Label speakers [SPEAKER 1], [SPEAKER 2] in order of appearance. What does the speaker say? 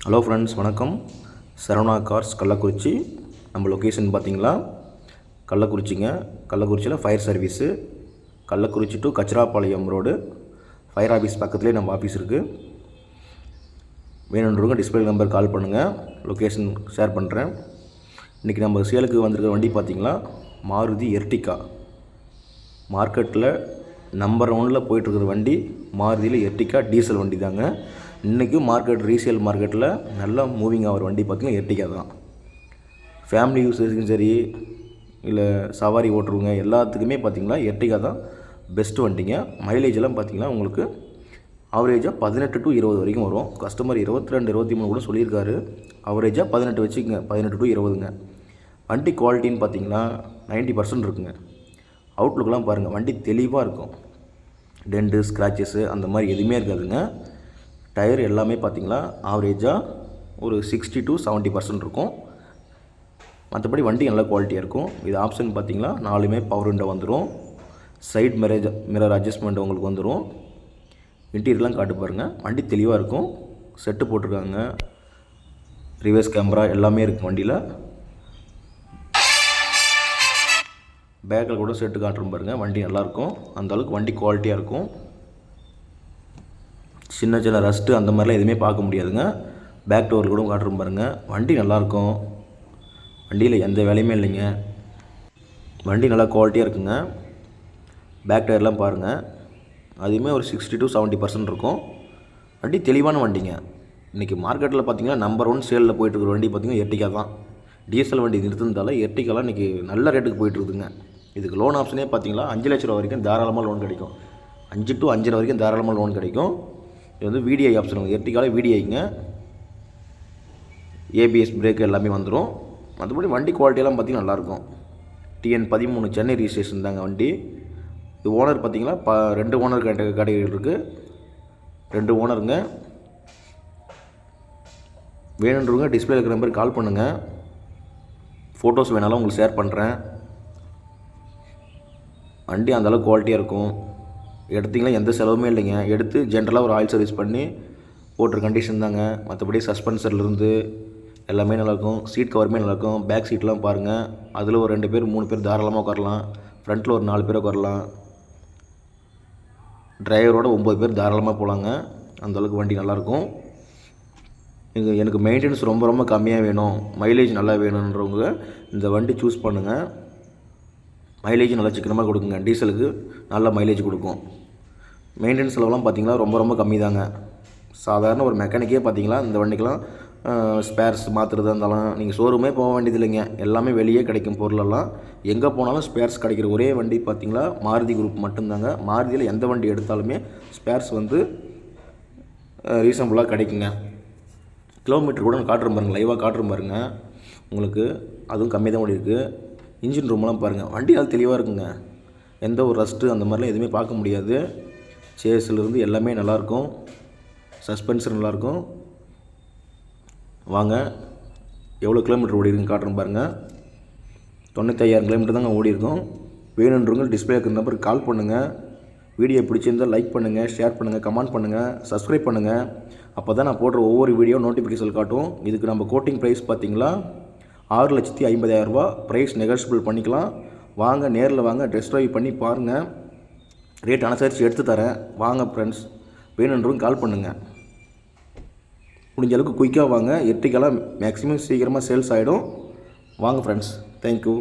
[SPEAKER 1] Hello friends, வணக்கம். Saravana cars Kallakurichi. நம்ம location பார்த்தீங்களா, கள்ளக்குறிச்சிங்க. கள்ளக்குறிச்சியில் fire service, Kallakurichi to Kachirapalayam road fire office பக்கத்துலேயே நம்ம ஆஃபீஸ் இருக்குது. வேணுன்றவங்க டிஸ்பிளே நம்பர் கால் பண்ணுங்கள், லொக்கேஷன் ஷேர் பண்ணுறேன். இன்றைக்கி நம்ம சேலுக்கு வந்திருக்கிற வண்டி பார்த்திங்களா, மாருதி எர்டிகா. மார்க்கெட்டில் நம்பர் 1ல் போயிட்டுருக்கிற வண்டி மாருதியில் எர்டிகா டீசல் வண்டி தாங்க. இன்றைக்கும் மார்க்கெட் ரீசேல் மார்க்கெட்டில் நல்லா மூவிங் ஆகிற வண்டி பார்த்திங்கன்னா எர்டிகா தான். ஃபேமிலி யூஸர்ஸுக்கும் சரி, இல்லை சவாரி ஓட்டுறவங்க எல்லாத்துக்குமே பார்த்திங்கன்னா எர்டிகா தான் பெஸ்ட்டு வண்டிங்க. மைலேஜெல்லாம் பார்த்திங்கன்னா உங்களுக்கு ஆவரேஜாக 18 to 20 வரைக்கும் வரும். கஸ்டமர் 22, 23 கூட சொல்லியிருக்காரு. ஆவரேஜாக 18 வச்சுக்கோங்க, 18 to 20ங்க. வண்டி குவாலிட்டின்னு பார்த்திங்கன்னா 90% இருக்குங்க. அவுட்லுக்கெலாம் பாருங்கள், வண்டி தெளிவாக இருக்கும். டென்ட்டு, ஸ்க்ராச்சஸ்ஸு அந்த மாதிரி எதுவுமே இருக்காதுங்க. டயர் எல்லாமே பார்த்திங்களா ஆவரேஜாக ஒரு 60 to 70% இருக்கும். மற்றபடி வண்டி நல்ல குவாலிட்டியாக இருக்கும். இது ஆப்ஷன் பார்த்திங்களா 4மே பவர் விண்டோ வந்துடும். சைட் மிரர் அட்ஜஸ்ட்மெண்ட் உங்களுக்கு வந்துடும். இன்டீரியர்லாம் காட்டு பாருங்கள், வண்டி தெளிவாக இருக்கும். செட்டு போட்டிருக்காங்க, ரிவர்ஸ் கேமரா எல்லாமே இருக்குது வண்டியில். பேக்கில் கூட செட்டு காட்டுறோம் பாருங்கள், வண்டி நல்லாயிருக்கும். அந்தளவுக்கு வண்டி குவாலிட்டியாக இருக்கும். சின்ன சின்ன ரஸ்ட்டு அந்த மாதிரிலாம் எதுவுமே பார்க்க முடியாதுங்க. பேக் டோரில் கூட காட்டுறோம் பாருங்கள், வண்டி நல்லாயிருக்கும். வண்டியில் எந்த வேலையுமே இல்லைங்க. வண்டி நல்லா குவாலிட்டியாக இருக்குங்க. பேக் டயர்லாம் பாருங்கள், அதுவுமே ஒரு 60 to 70% இருக்கும். வண்டி தெளிவான வண்டிங்க. இன்றைக்கி மார்க்கெட்டில் பார்த்திங்கன்னா நம்பர் 1 சேலில் போயிட்டுருக்குற வண்டி பார்த்திங்கன்னா எர்டிகா தான். டீசல் வண்டி நிறுத்தினால எர்டிகாலாம் இன்றைக்கி நல்ல ரேட்டுக்கு போயிட்டுருக்குதுங்க. இதுக்கு லோன் ஆப்ஷனே பார்த்திங்களா 5 லட்ச ரூபா வரைக்கும் தாராளமாக லோன் கிடைக்கும். 5 to 5.5 வரைக்கும் தாராளமாக லோன் கிடைக்கும். இது வந்து VDI ஆப்ஷன், எர்டிகாவில் VDIங்க. ABS பிரேக் எல்லாமே வந்துடும். மற்றபடி வண்டி குவாலிட்டியெல்லாம் பார்த்திங்கன்னா நல்லாயிருக்கும். TN 13 சென்னை ரிஜிஸ்ட்ரேஷன் தாங்க வண்டி. இது ஓனர் பார்த்திங்கன்னா 2 ஓனர் கேட்டகரி இருக்குது. 2 ஓனருங்க. வேணுன்றவங்க டிஸ்பிளே இருக்கிற நம்பருக்கு கால் பண்ணுங்கள். ஃபோட்டோஸ் வேணாலும் உங்களுக்கு ஷேர் பண்ணுறேன். வண்டி அந்தளவுக்கு குவாலிட்டியாக இருக்கும். எடுத்திங்கன்னா எந்த செலவுமே இல்லைங்க. எடுத்து ஜென்ரலாக ஒரு ஆயில் சர்வீஸ் பண்ணி போட்டுற கண்டிஷன் தாங்க. மற்றபடி சஸ்பென்சர்லேருந்து எல்லாமே நல்லாயிருக்கும். சீட் கவருமே நல்லாயிருக்கும். பேக் சீட்லாம் பாருங்கள், அதில் ஒரு 2 பேர் 3 பேர் தாராளமாக உட்காரலாம். ஃப்ரண்ட்டில் ஒரு 4 பேர் உட்காரலாம். டிரைவரோட 9 பேர் தாராளமாக போகலாங்க. அந்தளவுக்கு வண்டி நல்லாயிருக்கும். எனக்கு மெயின்டெனன்ஸ் ரொம்ப கம்மியாக வேணும், மைலேஜ் நல்லா வேணுன்றவங்க இந்த வண்டி சூஸ் பண்ணுங்கள். மைலேஜ் நல்லா சிக்கனமாக கொடுக்குங்க. டீசலுக்கு நல்ல மைலேஜ் கொடுக்கும். மெயின்டெனன்ஸ் செலவுலாம் பார்த்திங்கன்னா ரொம்ப கம்மி தாங்க. சாதாரண ஒரு மெக்கானிக்கே பார்த்திங்களா இந்த வண்டிக்கெலாம் ஸ்பேர்ஸ் மாற்றுறதா இருந்தாலும் நீங்கள் ஷோரூமே போக வேண்டியது இல்லைங்க. எல்லாமே வெளியே கிடைக்கும் பொருளெல்லாம். எங்கே போனாலும் ஸ்பேர்ஸ் கிடைக்கிற ஒரே வண்டி பார்த்திங்களா மாருதி குரூப் மட்டும்தாங்க. மாருதியில் எந்த வண்டி எடுத்தாலுமே ஸ்பேர்ஸ் வந்து ரீசனபுளாக கிடைக்குங்க. கிலோமீட்டர் கூட காட்டுறோம் பாருங்கள், லைவாக காட்டுறோம் பாருங்கள் உங்களுக்கு. அதுவும் கம்மி தான் ஓடி இருக்குது. இன்ஜின் ரூம்லாம் பாருங்கள், வண்டி அது தெளிவாக இருக்குங்க. எந்த ஒரு ரஸ்ட்டு அந்த மாதிரிலாம் எதுவுமே பார்க்க முடியாது. சேஸ்லேருந்து எல்லாமே நல்லாயிருக்கும். சஸ்பென்சர் நல்லாயிருக்கும். வாங்க, எவ்வளோ கிலோமீட்டர் ஓடி இருக்குன்னு காட்டுறோம் பாருங்கள். 95,000 கிலோமீட்டர் தாங்க ஓடி இருக்கும். வேணுன்றவங்க டிஸ்பிளே இருக்கிற நம்பருக்கு கால் பண்ணுங்கள். வீடியோ பிடிச்சிருந்தால் லைக் பண்ணுங்கள், ஷேர் பண்ணுங்கள், கமெண்ட் பண்ணுங்கள், சப்ஸ்கிரைப் பண்ணுங்கள். அப்போ தான் நான் போடுற ஒவ்வொரு வீடியோ நோட்டிஃபிகேஷன் காட்டும். இதுக்கு நம்ம கோட்டிங் ப்ரைஸ் பார்த்திங்களா 6,50,000 ரூபா. ப்ரைஸ் நெகோஷியபிள் பண்ணிக்கலாம். வாங்க, நேரில் வாங்க, டெஸ்ட் ட்ரைவ் பண்ணி பாருங்கள். ரேட் அனுசரித்து எடுத்து தரேன். வாங்க ஃப்ரெண்ட்ஸ், வேணுன்றவங்க கால் பண்ணுங்கள். முடிஞ்ச அளவுக்கு குயிக்காக வாங்க. எர்டிகாலாம் மேக்ஸிமம் சீக்கிரமாக சேல்ஸ் ஆகிடும். வாங்க ஃப்ரெண்ட்ஸ், தேங்க்யூ.